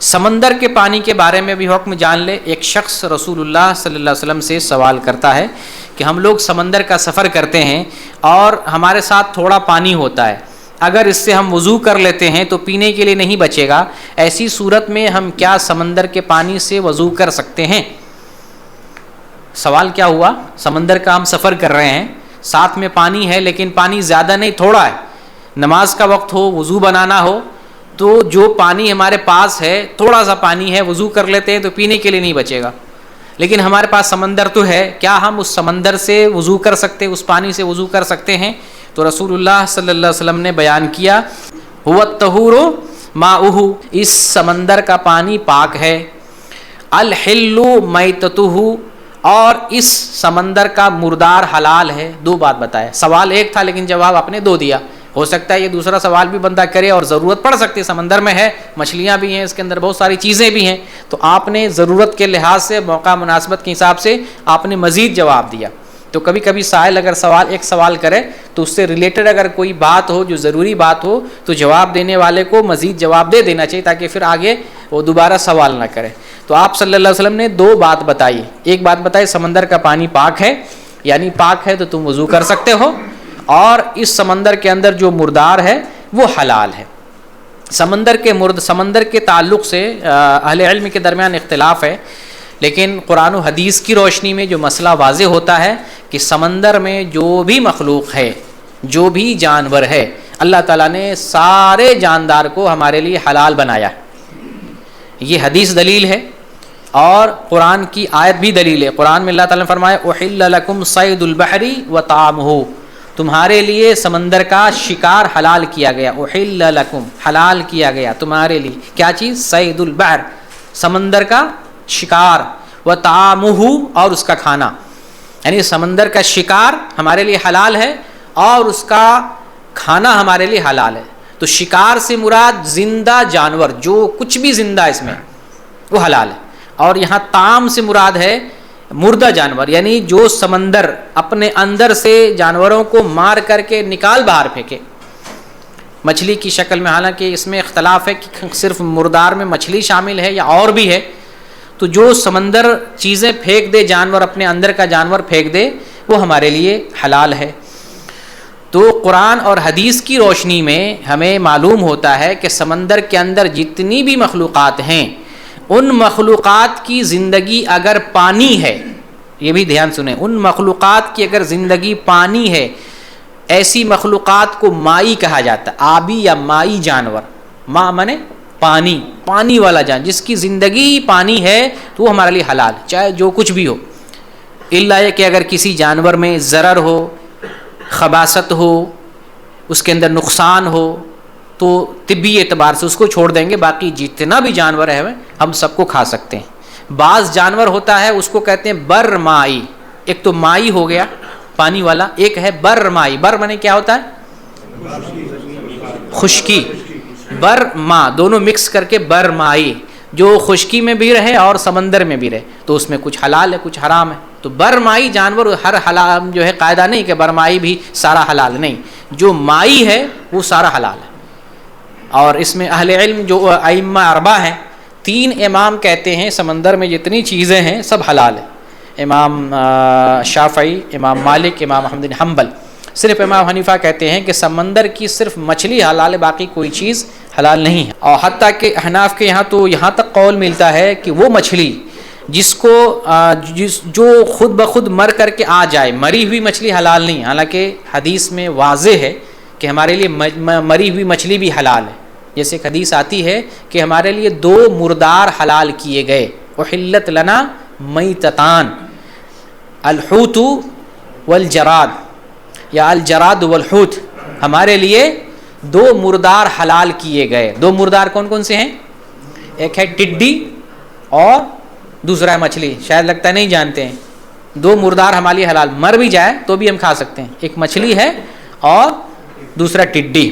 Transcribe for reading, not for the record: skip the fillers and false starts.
سمندر کے پانی کے بارے میں بھی حکم جان لے. ایک شخص رسول اللہ صلی اللہ علیہ وسلم سے سوال کرتا ہے کہ ہم لوگ سمندر کا سفر کرتے ہیں اور ہمارے ساتھ تھوڑا پانی ہوتا ہے, اگر اس سے ہم وضو کر لیتے ہیں تو پینے کے لیے نہیں بچے گا, ایسی صورت میں ہم کیا سمندر کے پانی سے وضو کر سکتے ہیں؟ سوال کیا ہوا, سمندر کا ہم سفر کر رہے ہیں, ساتھ میں پانی ہے لیکن پانی زیادہ نہیں, تھوڑا ہے, نماز کا وقت ہو, وضو بنانا ہو, تو جو پانی ہمارے پاس ہے تھوڑا سا پانی ہے, وضو کر لیتے ہیں تو پینے کے لیے نہیں بچے گا, لیکن ہمارے پاس سمندر تو ہے, کیا ہم اس سمندر سے وضو کر سکتے, اس پانی سے وضو کر سکتے ہیں؟ تو رسول اللہ صلی اللہ علیہ وسلم نے بیان کیا, هو الطہور ماؤہ, اس سمندر کا پانی پاک ہے, الحل میتتہ, اور اس سمندر کا مردار حلال ہے. دو بات بتایا, سوال ایک تھا لیکن جواب آپ نے دو دیا. ہو سکتا ہے یہ دوسرا سوال بھی بندہ کرے اور ضرورت پڑ سکتی ہے, سمندر میں ہے, مچھلیاں بھی ہیں, اس کے اندر بہت ساری چیزیں بھی ہیں, تو آپ نے ضرورت کے لحاظ سے, موقع مناسبت کے حساب سے آپ نے مزید جواب دیا. تو کبھی کبھی سائل اگر ایک سوال کرے تو اس سے ریلیٹڈ اگر کوئی بات ہو جو ضروری بات ہو تو جواب دینے والے کو مزید جواب دے دینا چاہیے تاکہ پھر آگے وہ دوبارہ سوال نہ کرے. تو آپ صلی اللہ علیہ وسلم نے دو بات بتائی, ایک بات بتائی سمندر کا پانی پاک ہے, یعنی پاک ہے تو تم وضو کر سکتے ہو, اور اس سمندر کے اندر جو مردار ہے وہ حلال ہے. سمندر کے تعلق سے اہل علم کے درمیان اختلاف ہے, لیکن قرآن و حدیث کی روشنی میں جو مسئلہ واضح ہوتا ہے کہ سمندر میں جو بھی مخلوق ہے, جو بھی جانور ہے, اللہ تعالیٰ نے سارے جاندار کو ہمارے لیے حلال بنایا. یہ حدیث دلیل ہے اور قرآن کی آیت بھی دلیل ہے. قرآن میں اللہ تعالیٰ نے فرمایا احل لکم صید البحر وطعامہ, تمہارے لیے سمندر کا شکار حلال کیا گیا. احل لکم, حلال کیا گیا تمہارے لیے, کیا چیز؟ صید البحر, سمندر کا شکار, وطعامہ, اور اس کا کھانا, یعنی سمندر کا شکار ہمارے لیے حلال ہے اور اس کا کھانا ہمارے لیے حلال ہے. تو شکار سے مراد زندہ جانور, جو کچھ بھی زندہ اس میں وہ حلال ہے, اور یہاں طعام سے مراد ہے مردہ جانور, یعنی جو سمندر اپنے اندر سے جانوروں کو مار کر کے نکال باہر پھینکے مچھلی کی شکل میں. حالانکہ اس میں اختلاف ہے کہ صرف مردار میں مچھلی شامل ہے یا اور بھی ہے. تو جو سمندر چیزیں پھینک دے, جانور اپنے اندر کا جانور پھینک دے, وہ ہمارے لیے حلال ہے. تو قرآن اور حدیث کی روشنی میں ہمیں معلوم ہوتا ہے کہ سمندر کے اندر جتنی بھی مخلوقات ہیں, ان مخلوقات کی زندگی اگر پانی ہے, یہ بھی دھیان سنیں, ان مخلوقات کی اگر زندگی پانی ہے, ایسی مخلوقات کو مائی کہا جاتا ہے, آبی یا مائی جانور. ماء مانے پانی, پانی والا جان, جس کی زندگی پانی ہے تو وہ ہمارے لیے حلال, چاہے جو کچھ بھی ہو, الا یہ کہ اگر کسی جانور میں ضرر ہو, خباثت ہو, اس کے اندر نقصان ہو, تو طبی اعتبار سے اس کو چھوڑ دیں گے. باقی جتنا بھی جانور ہے ہم سب کو کھا سکتے ہیں. بعض جانور ہوتا ہے اس کو کہتے ہیں بر مائی, ایک تو مائی ہو گیا پانی والا, ایک ہے بر مائی. بر مانے کیا ہوتا ہے؟ خشکی. بر ماں دونوں مکس کر کے بر مائی, جو خشکی میں بھی رہے اور سمندر میں بھی رہے, تو اس میں کچھ حلال ہے کچھ حرام ہے. تو برمائی جانور ہر حلال جو ہے, قاعدہ نہیں کہ برمائی بھی سارا حلال, نہیں, جو مائی ہے وہ سارا حلال ہے. اور اس میں اہل علم جو ائمہ اربعہ ہیں, 3 امام کہتے ہیں سمندر میں جتنی چیزیں ہیں سب حلال ہے. امام شافعی, امام مالک, امام احمد بن حنبل. صرف امام حنیفہ کہتے ہیں کہ سمندر کی صرف مچھلی حلال ہے, باقی کوئی چیز حلال نہیں ہے. اور حتیٰ کہ احناف کے یہاں تو یہاں تک قول ملتا ہے کہ وہ مچھلی جس کو جو خود بخود مر کر کے آ جائے, مری ہوئی مچھلی حلال نہیں. حالانکہ حدیث میں واضح ہے کہ ہمارے لیے مری ہوئی مچھلی بھی حلال ہے. جیسے ایک حدیث آتی ہے کہ ہمارے لیے 2 مردار حلال کیے گئے, احلت لنا میتتان, الحوت والجراد, یا الجراد والحوت, ہمارے لیے 2 مردار حلال کیے گئے. 2 مردار کون کون سے ہیں؟ ایک ہے ٹڈی اور دوسرا ہے مچھلی, شاید لگتا ہے نہیں جانتے ہیں. 2 مردار ہمارے لیے حلال, مر بھی جائے تو بھی ہم کھا سکتے ہیں. ایک مچھلی ہے اور دوسرا ٹڈی.